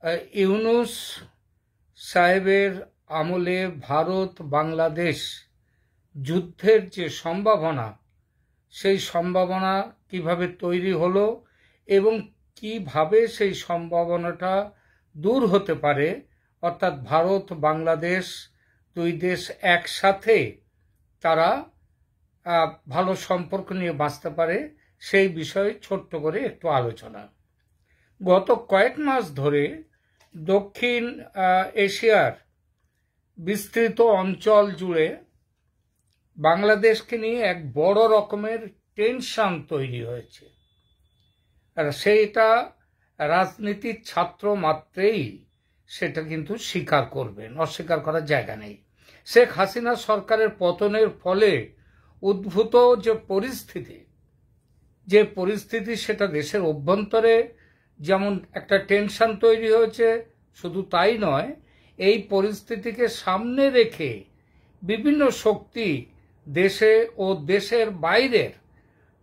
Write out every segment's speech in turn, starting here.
ইউনূস সাহেবের আমলে ভারত বাংলাদেশ যুদ্ধের যে সম্ভাবনা, সেই সম্ভাবনা কিভাবে তৈরি হলো এবং কিভাবে সেই সম্ভাবনাটা দূর হতে পারে, অর্থাৎ ভারত বাংলাদেশ দুই দেশ একসাথে তারা ভালো সম্পর্ক নিয়ে বাঁচতে পারে, সেই বিষয়ে ছোট্ট করে একটু আলোচনা। গত কয়েক মাস ধরে দক্ষিণ এশিয়ার বিস্তৃত অঞ্চল জুড়ে বাংলাদেশকে নিয়ে এক বড় রকমের টেনশন তৈরি হয়েছে। আর সেইটা রাজনীতির ছাত্র মাত্রেই সেটা কিন্তু স্বীকার করবেন, অস্বীকার করার জায়গা নেই। শেখ হাসিনা সরকারের পতনের ফলে উদ্ভূত যে পরিস্থিতি সেটা দেশের অভ্যন্তরে যেমন একটা টেনশন তৈরি হয়েছে, শুধু তাই নয়, এই পরিস্থিতিকে সামনে রেখে বিভিন্ন শক্তি দেশে ও দেশের বাইরের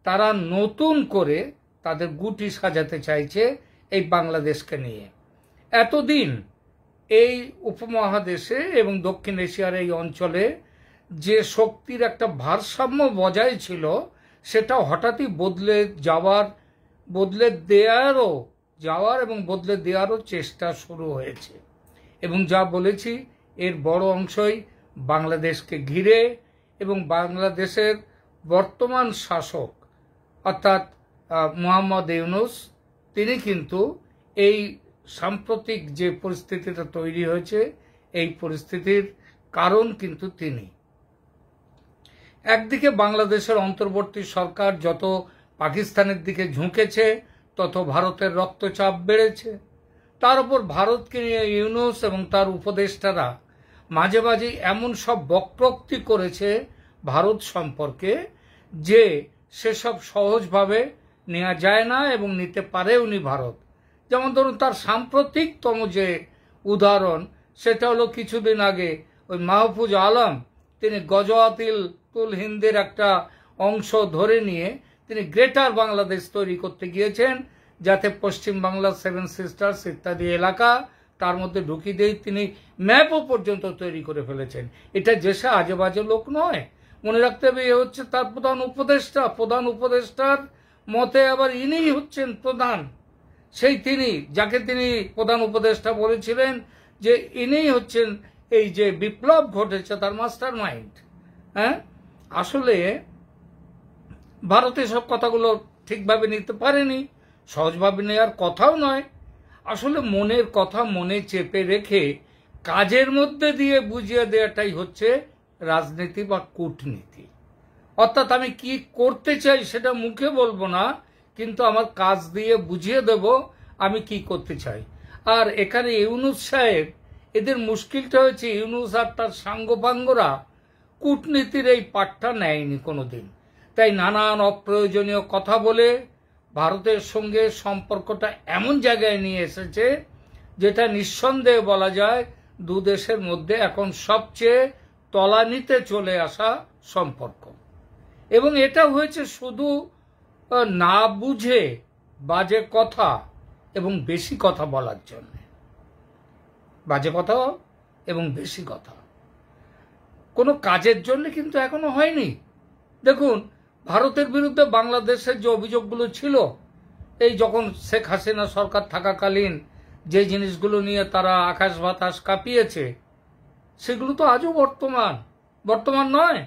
তারা নতুন করে তাদের গুটি সাজাতে চাইছে এই বাংলাদেশকে নিয়ে। এতদিন এই উপমহাদেশে এবং দক্ষিণ এশিয়ার এই অঞ্চলে যে শক্তির একটা ভারসাম্য বজায় ছিল, সেটা হঠাৎই বদলে দেওয়ারও চেষ্টা শুরু হয়েছে। এবং যা বলেছি, এর বড় অংশই বাংলাদেশকে ঘিরে, এবং বাংলাদেশের বর্তমান শাসক অর্থাৎ মোহাম্মদ ইউনূস, তিনি কিন্তু এই সাম্প্রতিক যে পরিস্থিতিটা তৈরি হয়েছে, এই পরিস্থিতির কারণ কিন্তু তিনি। একদিকে বাংলাদেশের অন্তর্বর্তী সরকার যত পাকিস্তানের দিকে ঝুঁকেছে, তত ভারতের রক্তচাপ বেড়েছে। তার উপর ভারতকে নিয়ে ইউনূস এবং তার উপদেষ্টারা মাঝে মাঝে এমন সব বক্রোক্তি করেছে ভারত সম্পর্কে, যে সেসব সহজভাবে নেওয়া যায় না এবং নিতে পারেওনি ভারত। যেমন ধরুন, তার সাম্প্রতিকতম যে উদাহরণ, সেটা হলো কিছুদিন আগে ওই মাহফুজ আলম, তিনি গজওয়াতিল হিন্দের একটা অংশ ধরে নিয়ে তিনি গ্রেটার বাংলাদেশ তৈরি করতে গিয়েছেন, যাতে পশ্চিম বাংলার 7 সিস্টার্স ইত্যাদি এলাকা তার মধ্যে ঢুকিয়ে দিয়ে তিনি ম্যাপও পর্যন্ত তৈরি করে ফেলেছেন। এটা যেসা আজে বাজে লোক নয়, মনে রাখতে হবে, এ হচ্ছে তার প্রধান উপদেষ্টার মতে আবার ইনিই হচ্ছেন প্রধান। তিনি যাকে তিনি প্রধান উপদেষ্টা বলেছিলেন, যে ইনিই হচ্ছেন এই যে বিপ্লব ঘটেছে তার মাস্টার মাইন্ড। হ্যাঁ, আসলে ভারতে সব কথাগুলো ঠিকভাবে নিতে পারেনি, সহজভাবে নেওয়ার কথাও নয়। আসলে মনের কথা মনে চেপে রেখে কাজের মধ্যে দিয়ে বুঝিয়ে দেওয়াটাই হচ্ছে রাজনীতি বা কূটনীতি। অর্থাৎ আমি কি করতে চাই সেটা মুখে বলবো না, কিন্তু আমার কাজ দিয়ে বুঝিয়ে দেব আমি কি করতে চাই। আর এখানে ইউনূস সাহেব, এদের মুশকিলটা হয়েছে, ইউনূস আর তার সাঙ্গপাঙ্গরা কূটনীতির এই পাঠটা নেয়নি কোনোদিন। তাই নানান অপ্রয়োজনীয় কথা বলে ভারতের সঙ্গে সম্পর্কটা এমন জায়গায় নিয়ে এসেছে, যেটা নিঃসন্দেহে বলা যায় দু দেশের মধ্যে এখন সবচেয়ে তলানিতে চলে আসা সম্পর্ক। এবং এটা হয়েছে শুধু না বুঝে বাজে কথা এবং বেশি কথা বলার জন্য। বাজে কথা এবং বেশি কথা কোনো কাজের জন্য কিন্তু এখনো হয়নি। দেখুন, ভারতের বিরুদ্ধে বাংলাদেশের যে অভিযোগগুলো ছিল, এই যখন শেখ হাসিনা সরকার থাকাকালীন যে জিনিসগুলো নিয়ে তারা আকাশ বাতাস কাঁপিয়েছে, সেগুলো তো আজও বর্তমান নয়।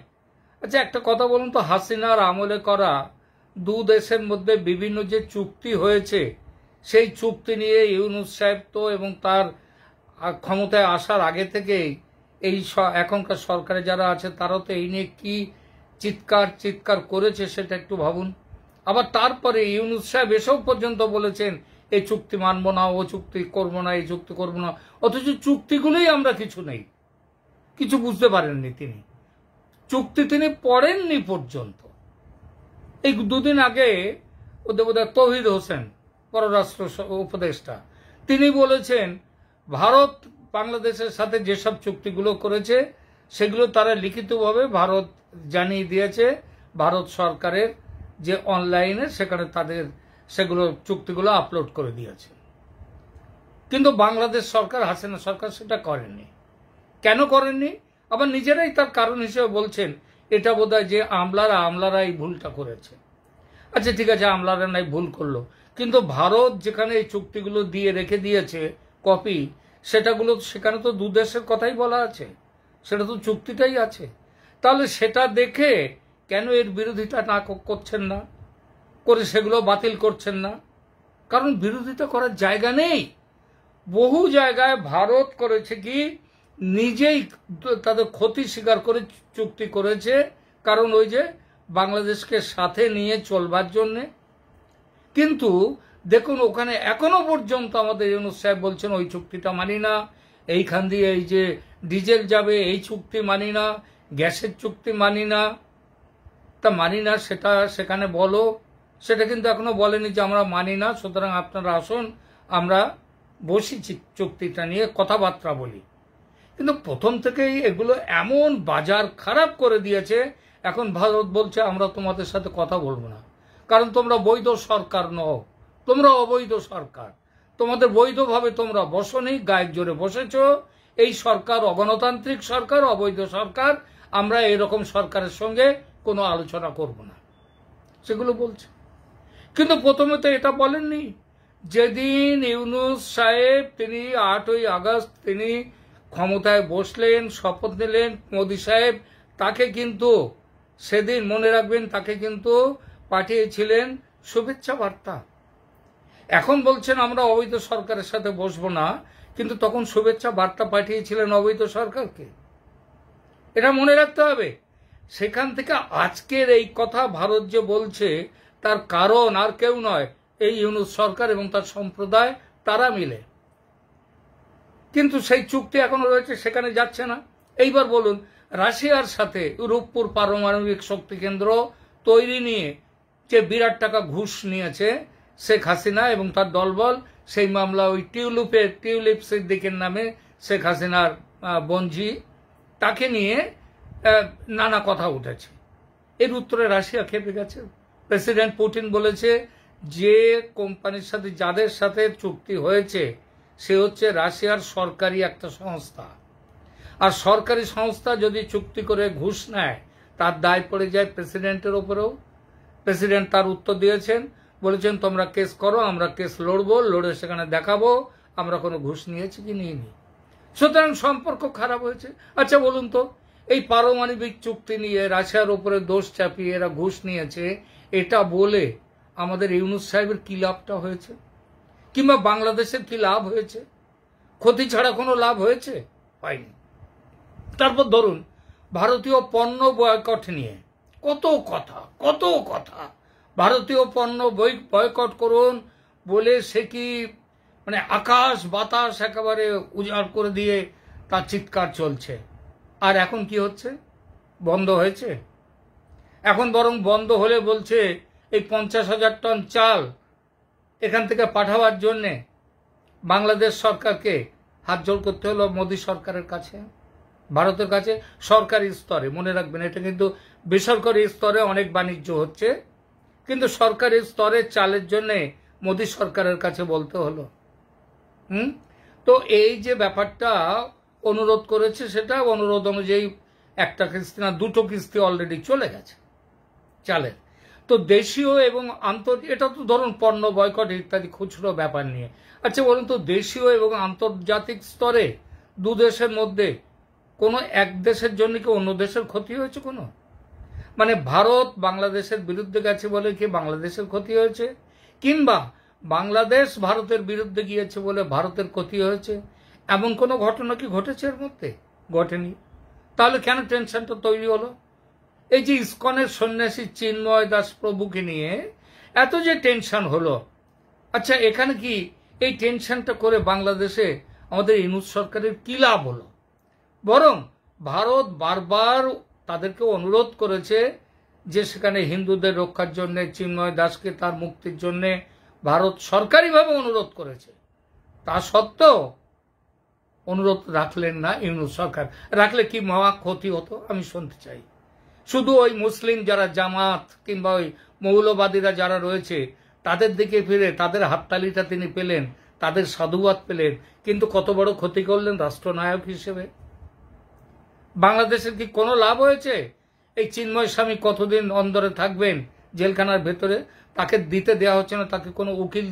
আচ্ছা, একটা কথা বলুন তো, হাসিনার আমলে করা দু দেশের মধ্যে বিভিন্ন যে চুক্তি হয়েছে, সেই চুক্তি নিয়ে ইউনূস সাহেব তো এবং তার ক্ষমতায় আসার আগে থেকেই এই এখনকার সরকারে যারা আছে তারাও তো এই নিয়ে কি চিৎকার করেছে সেটা একটু ভাবুন। আবার তারপরে ইউনূস সাহেব এসব পর্যন্ত বলেছেন এই চুক্তি মানব না, ও চুক্তি করব না, এই চুক্তি করব না, অথচ চুক্তিগুলোই আমরা কিছু বুঝতে পারেননি তিনি। চুক্তি তিনি পড়েননি পর্যন্ত। এই দুদিন আগে ওদের বোধহয় তৌহিদ হোসেন, পররাষ্ট্র উপদেষ্টা, তিনি বলেছেন ভারত বাংলাদেশের সাথে যেসব চুক্তিগুলো করেছে সেগুলো তারা লিখিতভাবে ভারত জানিয়ে দিয়েছে ভারত সরকারের যে অনলাইনে, সেখানে তাদের সেগুলো চুক্তিগুলো আপলোড করে দিয়েছে। কিন্তু বাংলাদেশ সরকার, হাসিনা সরকার সেটা করেনি। কেন করেননি? আবার নিজেরাই তার কারণ হিসেবে বলছেন এটা বোধহয় যে আমলারা এই ভুলটা করেছে। আচ্ছা ঠিক আছে, আমলারা নাই ভুল করলো, কিন্তু ভারত যেখানে এই চুক্তিগুলো দিয়ে রেখে দিয়েছে কপি, সেখানে তো দু দেশের কথাই বলা আছে, সেটা তো চুক্তিটাই আছে। তাহলে সেটা দেখে কেন এর বিরোধিতা না করছেন না, করে সেগুলো বাতিল করছেন না? কারণ বিরোধিতা করার জায়গা নেই। বহু জায়গায় ভারত করেছে কি, নিজেই তাদের ক্ষতি স্বীকার করে চুক্তি করেছে, কারণ ওই যে বাংলাদেশকে সাথে নিয়ে চলবার জন্যে। কিন্তু দেখুন ওখানে এখনো পর্যন্ত আমাদের ইউনূস সাহেব বলছেন ওই চুক্তিটা মানি না, এইখান দিয়ে এই যে ডিজেল যাবে এই চুক্তি মানি না, গ্যাসের চুক্তি মানি না। তা মানি না সেটা সেখানে বলো, সেটা কিন্তু এখনো বলেনি যে আমরা মানি না, সুতরাং আপনারা আসুন আমরা বসি চুক্তিটা নিয়ে কথাবার্তা বলি। কিন্তু প্রথম থেকেই এগুলো এমন বাজার খারাপ করে দিয়েছে, এখন ভারত বলছে আমরা তোমাদের সাথে কথা বলবো না, কারণ তোমরা বৈধ সরকার নও, তোমরা অবৈধ সরকার, তোমাদের বৈধভাবে তোমরা বসনি, গায়ের জোরে বসেছ। এই সরকার অগণতান্ত্রিক সরকার, অবৈধ সরকার, আমরা এরকম সরকারের সঙ্গে কোনো আলোচনা করব না, সেগুলো বলছে। কিন্তু প্রথমে তো এটা বলেননি। যেদিন ইউনূস সাহেব তিনি 8ই আগস্ট তিনি ক্ষমতায় বসলেন, শপথ নিলেন, মোদি সাহেব তাকে কিন্তু সেদিন মনে রাখবেন, তাকে কিন্তু পাঠিয়েছিলেন শুভেচ্ছা বার্তা। এখন বলছেন আমরা অবৈধ সরকারের সাথে বসবো না, কিন্তু তখন শুভেচ্ছা বার্তা পাঠিয়েছিলেন অবৈধ সরকারকে, এটা মনে রাখতে হবে। সেখান থেকে আজকের এই কথা ভারত যে বলছে তার কারণ আর কেউ নয়, এই ইউনূস সরকার এবং তার সম্প্রদায়, তারা মিলে। কিন্তু সেই চুক্তি এখনো রয়েছে, সেখানে যাচ্ছে না। এইবার বলুন, রাশিয়ার সাথে রূপপুর পারমাণবিক শক্তি কেন্দ্র তৈরি নিয়ে যে বিরাট টাকা ঘুষ নিয়েছে শেখ হাসিনা এবং তার দলবল, সেই মামলা ওই টিউলিপ সিদ্দিকের নামে শেখ হাসিনার বঞ্জি, তাকে নিয়ে নানা কথা উঠেছে। এর উত্তরে রাশিয়া খেপে গেছে। প্রেসিডেন্ট পুতিন বলেছে যে কোম্পানির সাথে, যাদের সাথে চুক্তি হয়েছে, সে হচ্ছে রাশিয়ার সরকারি একটা সংস্থা, আর সরকারি সংস্থা যদি চুক্তি করে ঘুষ নেয় তার দায় পড়ে যায় প্রেসিডেন্টের ওপরেও। প্রেসিডেন্ট তার উত্তর দিয়েছেন, বলেছেন তোমরা কেস করো, আমরা কেস লড়বো, লড়ে সেখানে দেখাবো আমরা কোনো ঘুষ নিয়েছি কি নিইনি। সুতরাং সম্পর্ক খারাপ হয়েছে। আচ্ছা বলুন তো, এই পারমাণবিক চুক্তি নিয়ে রাশিয়ার উপরে দোষ চাপিয়ে এরা ঘুষ নিয়েছে, এটা বলে আমাদের ইউনূস সাহেবের কি লাভটা হয়েছে, কিংবা বাংলাদেশের কি লাভ হয়েছে? ক্ষতি ছাড়া কোনো লাভ হয়েছে? হয়নি। তারপর ধরুন ভারতীয় পণ্য বয়কট নিয়ে কত কথা, ভারতীয় পণ্য বয়কট করুন বলে সে কি মানে আকাশ বাতাস একেবারে উজাড় করে দিয়ে তার চিৎকার চলছে। আর এখন কি হচ্ছে? বন্ধ হয়েছে। এখন বরং বন্ধ হলে বলছে এই 50,000 টন চাল এখান থেকে পাঠাবার জন্যে বাংলাদেশ সরকারকে হাত জোড় করতে হলো মোদী সরকারের কাছে, ভারতের কাছে। সরকারি স্তরে মনে রাখবেন, এটা কিন্তু বেসরকারি স্তরে অনেক বাণিজ্য হচ্ছে, কিন্তু সরকারি স্তরে চালের জন্য মোদী সরকারের কাছে বলতে হলো। তো এই যে ব্যাপারটা অনুরোধ করেছে, সেটা অনুরোধ অনুযায়ী একটা কিস্তি না দুটো কিস্তি অলরেডি চলে গেছে চালের। তো দেশীয় এবং এটা তো ধরুন পণ্য বয়কট ইত্যাদি খুচরো ব্যাপার নিয়ে। আচ্ছা বলুন তো, দেশীয় এবং আন্তর্জাতিক স্তরে দু দেশের মধ্যে কোনো এক দেশের জন্য কি অন্য দেশের ক্ষতি হয়েছে? কোনো মানে ভারত বাংলাদেশের বিরুদ্ধে গেছে বলে কি বাংলাদেশের ক্ষতি হয়েছে? কিংবা বাংলাদেশ ভারতের বিরুদ্ধে গিয়েছে বলে ভারতের ক্ষতি হয়েছে? এমন কোনো ঘটনা কি ঘটেছে এর মধ্যে? ঘটেনি। তাহলে কেন টেনশনটা তৈরি হলো? এই যে ইসকনের সন্ন্যাসী চিন্ময় দাস প্রভুকে নিয়ে এত যে টেনশন হলো, আচ্ছা এখানে কি এই টেনশনটা করে বাংলাদেশে আমাদের ইউনূস সরকারের কি লাভ হলো? বরং ভারত বারবার তাদেরকে অনুরোধ করেছে যে সেখানে হিন্দুদের রক্ষার জন্য, চিন্ময় দাসকে তার মুক্তির জন্য ভারত সরকারিভাবে অনুরোধ করেছে। তা সত্ত্বেও অনুরোধ রাখলেন না ইউনূস সরকার। রাখলে কি মহা ক্ষতি হতো আমি শুনতে চাই। শুধু ওই মুসলিম যারা জামাত কিংবা ওই মৌলবাদীরা যারা রয়েছে তাদের দিকে ফিরে তাদের হাততালিটা তিনি পেলেন, তাদের সাধুবাদ পেলেন, কিন্তু কত বড় ক্ষতি করলেন রাষ্ট্রনায়ক হিসেবে। বাংলাদেশের কি কোনো লাভ হয়েছে? এই চিন্ময় স্বামী কতদিন অন্দরে থাকবেন জেলখানার ভেতরে? তাকে দিতে দেয়া হচ্ছে না, তাকে কোনো উকিল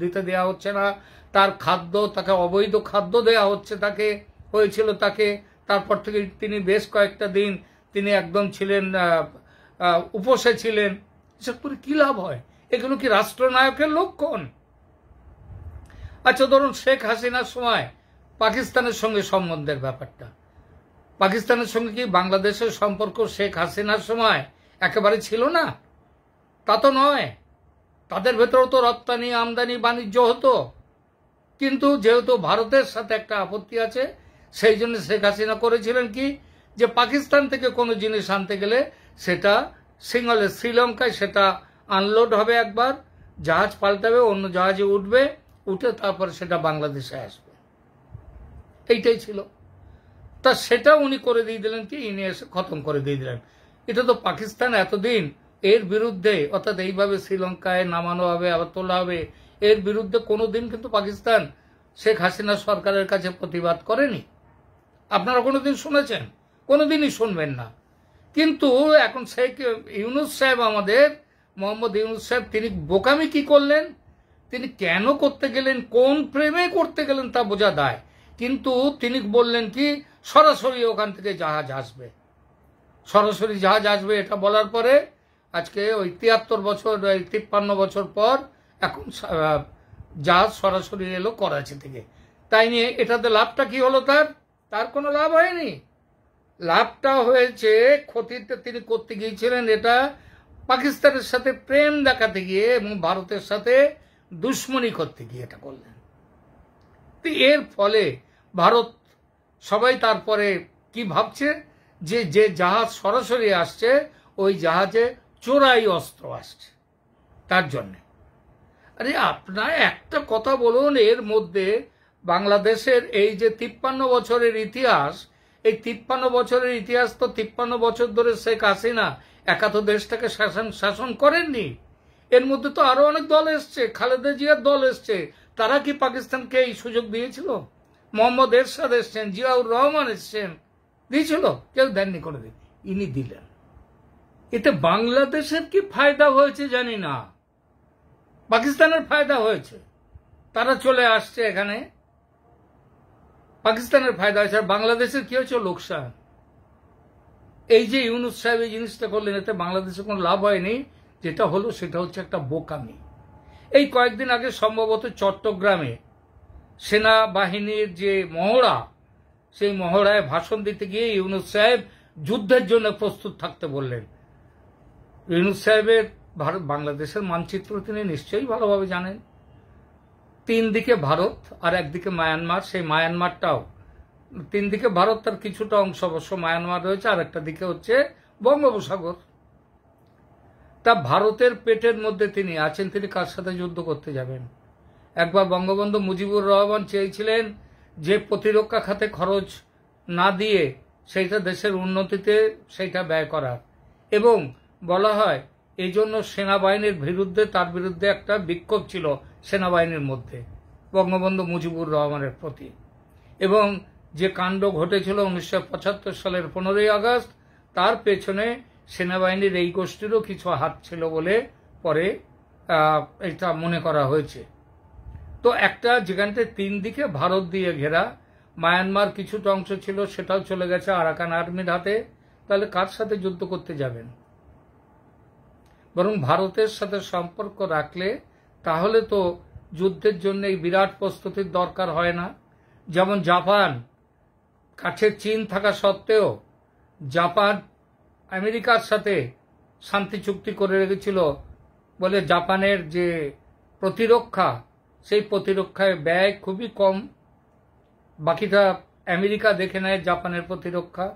দিতে দেয়া হচ্ছে না, তার খাদ্য, তাকে অবৈধ খাদ্য দেয়া হচ্ছে, তাকে হয়েছিল তাকে। তারপর থেকে তিনি বেশ কয়েকটা দিন তিনি একদম ছিলেন, উপসে ছিলেন। এসব করে কি লাভ হয়? এগুলো কি রাষ্ট্রনায়কের লক্ষণ? আচ্ছা, ধরুন শেখ হাসিনার সময় পাকিস্তানের সঙ্গে সম্বন্ধের ব্যাপারটা, পাকিস্তানের সঙ্গে কি বাংলাদেশের সম্পর্ক শেখ হাসিনার সময় একেবারে ছিল না? তা তো নয়। তাদের ভেতরেও তো রপ্তানি আমদানি বাণিজ্য হতো, কিন্তু যেহেতু ভারতের সাথে একটা আপত্তি আছে, সেই জন্য শেখ হাসিনা করেছিলেন কি, যে পাকিস্তান থেকে কোনো জিনিস আনতে গেলে সেটা সিঙ্গলে শ্রীলঙ্কায় সেটা আনলোড হবে, একবার জাহাজ পাল্টাবে, অন্য জাহাজে উঠবে, উঠে তারপরে সেটা বাংলাদেশে আসবে। এইটাই ছিল। তা সেটা উনি করে দিয়ে দিলেন কি, ইনি এসে খতম করে দিয়ে দিলেন। এটা তো পাকিস্তান এতদিন এর বিরুদ্ধে, অর্থাৎ এইভাবে শ্রীলঙ্কায় নামানো হবে আবার তোলা হবে, এর বিরুদ্ধে কোনোদিন কিন্তু পাকিস্তান শেখ হাসিনা সরকারের কাছে প্রতিবাদ করেনি। আপনারা কোনোদিন শুনেছেন? কোনোদিনই শুনবেন না। কিন্তু এখন শেখ ইউনূস সাহেব, আমাদের মোহাম্মদ ইউনূস সাহেব, তিনি বোকামি কি করলেন, তিনি কেন করতে গেলেন, কোন প্রেমে করতে গেলেন তা বোঝা দায়। কিন্তু তিনি বললেন কি, সরাসরি ওখান থেকে জাহাজ আসবে, সরাসরি জাহাজ আসবে। এটা বলার পরে আজকে ওই 73 বছর, 53 বছর পর এখন জাহাজ সরাসরি এলো করাচি থেকে। তাই নিয়ে এটাতে লাভটা কি হলো? তার কোনো লাভ হয়নি। লাভটা হয়েছে ক্ষতিটা তিনি করতে গিয়েছিলেন এটা পাকিস্তানের সাথে প্রেম দেখাতে গিয়ে এবং ভারতের সাথে দুশ্মনী করতে গিয়ে এটা করলেন। এর ফলে ভারত সবাই তারপরে কি ভাবছে, যে জাহাজ সরাসরি আসছে ওই জাহাজে চোরাই অস্ত্র আসছে, তার জন্য। আরে আপনার একটা কথা বলুন, এর মধ্যে বাংলাদেশের এই যে 53 বছরের ইতিহাস, এই 53 বছরের ইতিহাস তো 53 বছর ধরে শেখ হাসিনা একা তো দেশটাকে শাসন করেননি। এর মধ্যে তো আরো অনেক দল এসছে, খালেদা জিয়ার দল এসছে, তারা কি পাকিস্তানকে এই সুযোগ দিয়েছিল? মোহাম্মদ এরশাদ এসছেন, জিয়াউর রহমান এসছেন, দিয়েছিল? কেউ দেননি কোনোদিন, ইনি দিলেন। এতে বাংলাদেশের কি ফায়দা হয়েছে জানি না, পাকিস্তানের ফায়দা হয়েছে, তারা চলে আসছে এখানে, পাকিস্তানের ফায়দা হয়েছে। আর বাংলাদেশের কি হয়েছে? লোকসান। এই যে ইউনূস সাহেব এই জিনিসটা করলেন, এতে বাংলাদেশের কোনো লাভ হয়নি। যেটা হলো সেটা হচ্ছে একটা বোকামি। এই কয়েকদিন আগে সম্ভবত চট্টগ্রামে সেনাবাহিনীর যে মহড়া, সেই মহড়ায় ভাষণ দিতে গিয়ে ইউনূস সাহেব যুদ্ধের জন্য প্রস্তুত থাকতে বললেন। ইউনূস সাহেবের বাংলাদেশের মানচিত্র তিনি নিশ্চয়ই ভালোভাবে জানেন। 3 দিকে ভারত আর একদিকে মায়ানমার, সেই মায়ানমারটাও 3 দিকে ভারত, তার কিছুটা অংশ অবশ্য মায়ানমার রয়েছে, আর একটা দিকে হচ্ছে বঙ্গোপসাগর। তা ভারতের পেটের মধ্যে তিনি আছেন, তিনি কার সাথে যুদ্ধ করতে যাবেন? একবার বঙ্গবন্ধু মুজিবুর রহমান চেয়েছিলেন যে প্রতিরক্ষা খাতে খরচ না দিয়ে সেইটা দেশের উন্নতিতে সেইটা ব্যয় করার, এবং বলা হয় এই জন্য সেনাবাহিনীর বিরুদ্ধে, তার বিরুদ্ধে একটা বিক্ষোভ ছিল সেনাবাহিনীর মধ্যে বঙ্গবন্ধু মুজিবুর রহমানের প্রতি। এবং যে কাণ্ড ঘটেছিল 1975 সালের 15ই আগস্ট, তার পেছনে সেনাবাহিনীর এই গোষ্ঠীরও কিছু হাত ছিল বলে পরে এটা মনে করা হয়েছে। তো একটা যেখানটা 3 দিকে ভারত দিয়ে ঘেরা, মায়ানমার কিছুটা অংশ ছিল, সেটাও চলে গেছে আরাকান আর্মির হাতে, তাহলে কার সাথে যুদ্ধ করতে যাবেন? বরং ভারতের সাথে সম্পর্ক রাখলে তাহলে তো যুদ্ধের জন্য এই বিরাট প্রস্তুতির দরকার হয় না। যেমন জাপান, কাছে চীন থাকা সত্ত্বেও জাপান আমেরিকার সাথে শান্তি চুক্তি করে রেখেছিল বলে জাপানের যে প্রতিরক্ষা, সেই প্রতিরক্ষায় ব্যয় খুবই কম, বাকিটা আমেরিকা দেখে নেয় জাপানের প্রতিরক্ষা।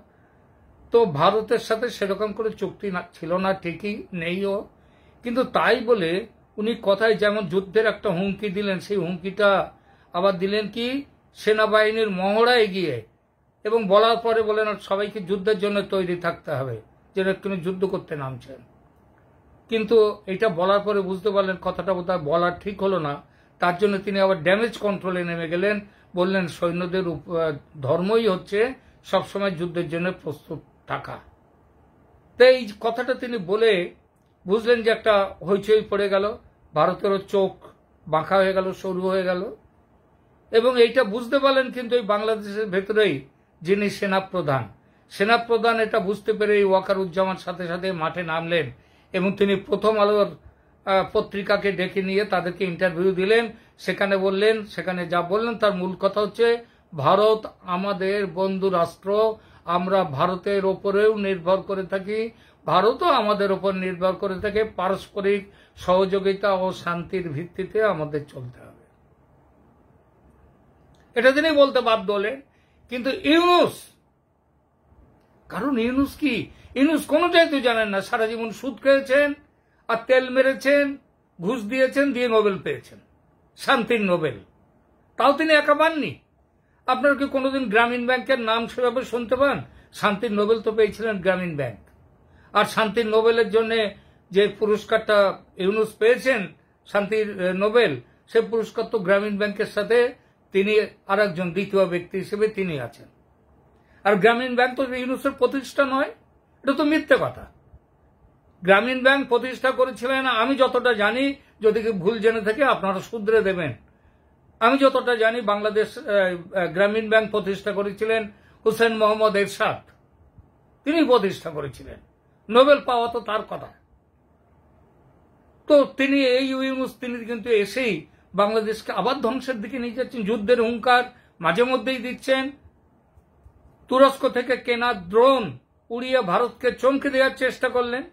তো ভারতের সাথে সেরকম করে চুক্তি ছিল না, ঠিকই নেইও, কিন্তু তাই বলে উনি কথায় যেমন যুদ্ধের একটা হুমকি দিলেন, সেই হুমকিটা আবার দিলেন কি সেনাবাহিনীর মহড়ায় গিয়ে, এবং বলার পরে বলেন সবাইকে যুদ্ধের জন্য তৈরি থাকতে হবে, যেন তিনি যুদ্ধ করতে নামছেন। কিন্তু এটা বলার পরে বুঝতে পারলেন কথাটা বোধহয় বলার ঠিক হলো না, তার জন্য তিনি আবার ড্যামেজ কন্ট্রোলে নেমে গেলেন, বললেন সৈন্যদের ধর্মই হচ্ছে সবসময় যুদ্ধের জন্য প্রস্তুত থাকা। তো এই কথাটা তিনি বলে বুঝলেন যে একটা হইচই পড়ে গেল, ভারতেরও চোখ বাঁকা হয়ে গেল, সরু হয়ে গেল। এবং এইটা বুঝতে পারলেন কিন্তু এই বাংলাদেশের ভেতরেই যিনি সেনাপ্রধান এটা বুঝতে পেরে ওয়াকারুজ্জামান সাথে সাথে মাঠে নামলেন এবং তিনি প্রথম আলোর পত্রিকাকে ডেকে নিয়ে তাদেরকে ইন্টারভিউ দিলেন। সেখানে যা বললেন তার মূল কথা হচ্ছে, ভারত আমাদের বন্ধু রাষ্ট্র, আমরা ভারতের ওপরেও নির্ভর করে থাকি, ভারতও আমাদের ওপর নির্ভর করে থাকে, পারস্পরিক সহযোগিতা ও শান্তির ভিত্তিতে আমাদের চলতে হবে। এটা তিনি বলতে বাধ্য হলেন। কিন্তু ইউনূস, কারণ ইউনূস কি, ইউনূস কোনোটাই তো জানেন না, সারা জীবন সুদ খেয়েছেন আর তেল মেরেছেন, ঘুষ দিয়েছেন, দিয়ে নোবেল পেয়েছেন, শান্তির নোবেল। তাও তিনি একা পাননি। আপনারা কি কোনোদিন গ্রামীণ ব্যাংকের নাম সেভাবে শুনতে পান? শান্তির নোবেল তো পেয়েছিলেন গ্রামীণ ব্যাংক। আর শান্তির নোবেলের জন্য যে পুরস্কারটা ইউনূস পেয়েছেন, শান্তির নোবেল, সে পুরস্কার তো গ্রামীণ ব্যাংকের সাথে তিনি আর একজন দ্বিতীয় ব্যক্তি হিসেবে তিনি আছেন। আর গ্রামীণ ব্যাংক তো ইউনূসের প্রতিষ্ঠা নয়, এটা তো মিথ্যে কথা। গ্রামীণ ব্যাংক প্রতিষ্ঠা করেছিলেন, আমি যতটা জানি, যদি ভুল জেনে থেকে আপনারা শুধরে দেবেন, আমি যতটা জানি বাংলাদেশ গ্রামীণ ব্যাংক প্রতিষ্ঠা করেছিলেন হুসেন মোহাম্মদ এরশাদ, তিনি প্রতিষ্ঠা করেছিলেন। নোবেল পাওয়া তো তার কথা। তো তিনি এই ইউনূস তিনি কিন্তু এসেই বাংলাদেশকে আবার ধ্বংসের দিকে নিয়ে যাচ্ছেন। যুদ্ধের হুঙ্কার মাঝে মধ্যেই দিচ্ছেন। তুরস্ক থেকে কেনা ড্রোন উড়িয়ে ভারতকে চমকে দেওয়ার চেষ্টা করলেন।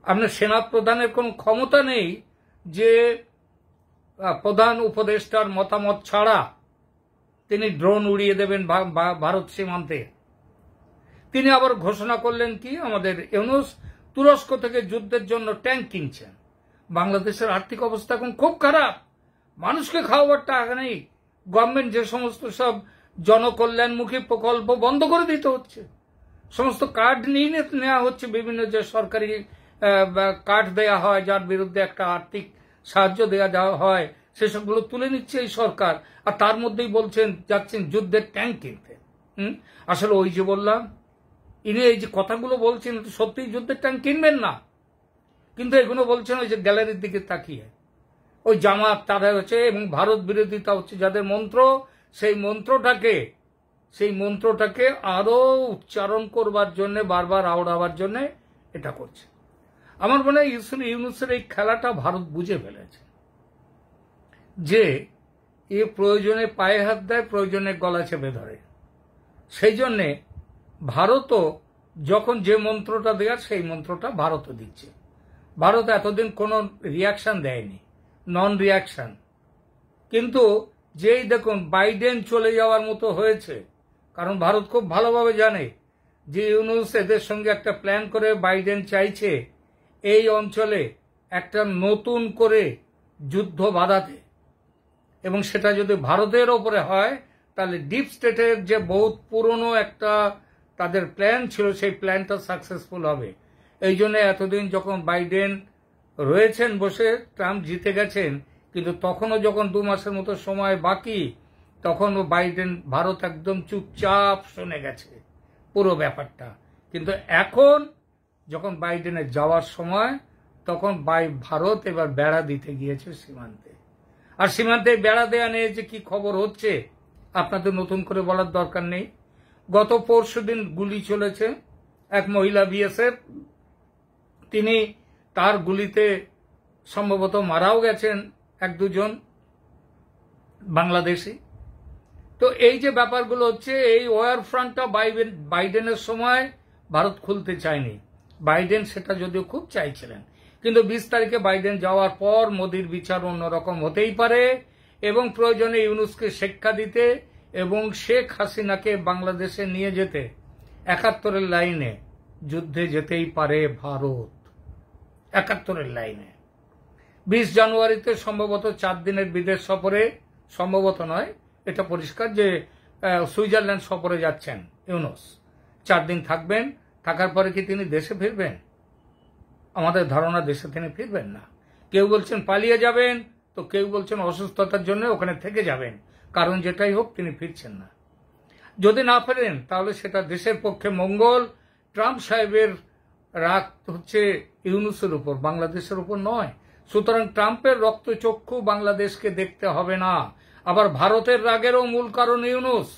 আপনার সেনা প্রধানের কোনো ক্ষমতা নেই যে প্রধান উপদেষ্টার মতামত ছাড়া তিনি ড্রোন উড়িয়ে দেবেন ভারত সীমান্তে। তিনি আবার ঘোষণা করলেন কি, আমাদের ইউনূস তুরস্ক থেকে যুদ্ধের জন্য ট্যাঙ্ক কিনছেন। বাংলাদেশের আর্থিক অবস্থা এখন খুব খারাপ, মানুষকে খাওয়াবার টাকা নেই। গভর্নমেন্ট যে সমস্ত সব জনকল্যাণমুখী প্রকল্প বন্ধ করে দিতে হচ্ছে, সমস্ত কার্ড নিয়ে নেওয়া হচ্ছে, বিভিন্ন যে সরকারি কার্ড দেয়া হয় যার বিরুদ্ধে একটা আর্থিক সাহায্য দেওয়া হয়, সেসবগুলো তুলে নিচ্ছে এই সরকার। আর তার মধ্যেই বলছেন যাচ্ছেন যুদ্ধের ট্যাঙ্ক কিনতে। আসলে ওই যে বললাম, ইনি এই যে কথাগুলো বলছেন সত্যিই যুদ্ধের ট্যাঙ্ক কিনবেন না, কিন্তু এগুলো বলছেন ওই যে গ্যালারির দিকে তাকিয়ে। ওই জামাত তারা হচ্ছে এবং ভারত বিরোধিতা হচ্ছে যাদের মন্ত্র, সেই মন্ত্রটাকে আরো উচ্চারণ করবার জন্য, বারবার আওড়াবার জন্য এটা করছে। আমার মনে হয় ইউনূসের এই খেলাটা ভারত বুঝে ফেলেছে যে এ প্রয়োজনে পায়ে হাত দেয়, প্রয়োজনে গলা চেপে ধরে। সেই জন্যে ভারতও যখন যে মন্ত্রটা দেওয়ার সেই মন্ত্রটা ভারতও দিচ্ছে। ভারত এতদিন কোনো রিয়াকশন দেয়নি, নন রিয়াকশন। কিন্তু যেই দেখুন বাইডেন চলে যাওয়ার মতো হয়েছে, কারণ ভারত খুব ভালোভাবে জানে যে ইউনূস এদের সঙ্গে একটা প্ল্যান করে বাইডেন চাইছে এই অঞ্চলে একটা নতুন করে যুদ্ধ বাঁধাতে, এবং সেটা যদি ভারতের ওপরে হয় তাহলে ডিপ স্টেটের যে বহুত পুরনো একটা তাদের প্ল্যান ছিল, সেই প্ল্যানটা সাকসেসফুল হবে। এই জন্য এতদিন যখন বাইডেন রয়েছেন বসে, ট্রাম্প জিতে গেছেন, কিন্তু তখনও যখন 2 মাসের মতো সময় বাকি, তখন ভারত একদম চুপচাপ শুনে গেছে পুরো ব্যাপারটা। কিন্তু এখন যখন বাইডেনের যাওয়ার সময়, তখন ভারত এবার বেড়া দিতে গিয়েছে সীমান্তে। আর সীমান্তে বেড়া দেয়া নিয়ে যে কি খবর হচ্ছে আপনাদের নতুন করে বলার দরকার নেই। গত পরশুদিন গুলি চলেছে, এক মহিলা বিএসএফ, তিনি তার গুলিতে সম্ভবত মারাও গেছেন 1-2 বাংলাদেশি। তো এই যে ব্যাপারগুলো হচ্ছে, এই ওয়ার ফ্রন্টটা বাইডেনের সময় ভারত খুলতে চায়নি। বাইডেন সেটা যদিও খুব চাইছিলেন, কিন্তু 20 তারিখে বাইডেন যাওয়ার পর মোদির বিচার অন্যরকম হতেই পারে, এবং প্রয়োজনে ইউনূসকে শিক্ষা দিতে এবং শেখ হাসিনাকে বাংলাদেশে নিয়ে যেতে 71-এর লাইনে যুদ্ধে যেতেই পারে ভারত। 71-এর লাইনে 20 জানুয়ারিতে সম্ভবত 4 দিনের বিদেশ সফরে, সম্ভবত নয়, এটা পরিষ্কার যে সুইজারল্যান্ড সফরে যাচ্ছেন ইউনূস। 4 দিন থাকবেন, থাকার পরে কি তিনি দেশে ফিরবেন? আমাদের ধারণা দেশে তিনি ফিরবেন না। কেউ বলছেন পালিয়ে যাবেন, তো কেউ বলছেন অসুস্থতার জন্য ওখানে থেকে যাবেন, কারণ যেটাই হোক তিনি ফিরছেন না। যদি না ফেরেন তাহলে সেটা দেশের পক্ষে মঙ্গল। ট্রাম্প সাহেবের রাগ হচ্ছে ইউনূসের উপর, বাংলাদেশের উপর নয়। সুতরাং ট্রাম্পের রক্তচক্ষু বাংলাদেশকে দেখতে হবে না। আবার ভারতের রাগেরও মূল কারণ ইউনূস।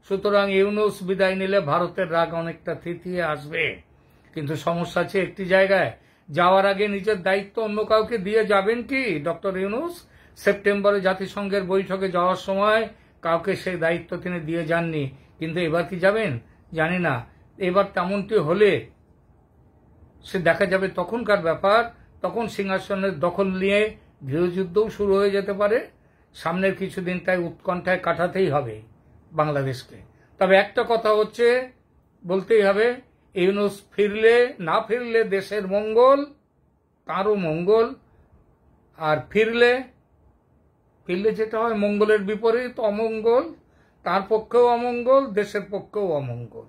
সুতরাং ইউনূস বিদায় নিলে ভারতের রাগ অনেকটা থিতিয়ে আসবে। কিন্তু সমস্যা আছে একটি জায়গায়, যাওয়ার আগে নিজের দায়িত্ব অন্য কাউকে দিয়ে যাবেন কি ডক্টর ইউনূস? সেপ্টেম্বরে জাতিসংঘের বৈঠকে যাওয়ার সময় কাউকে সেই দায়িত্ব তিনি দিয়ে যাননি, কিন্তু এবার কি যাবেন জানি না। এবার তেমনটি হলে সে দেখা যাবে তখনকার ব্যাপার, তখন সিংহাসনের দখল নিয়ে গৃহযুদ্ধও শুরু হয়ে যেতে পারে। সামনের কিছুদিন তাই উৎকণ্ঠায় কাটাতেই হবে বাংলাদেশকে। তবে একটা কথা হচ্ছে, বলতেই হবে, ইউনূস ফিরলে না ফিরলে দেশের মঙ্গল, তারও মঙ্গল। আর ফিরলে যেটা হয় মঙ্গলের বিপরীত অমঙ্গল, তার পক্ষেও অমঙ্গল, দেশের পক্ষেও অমঙ্গল।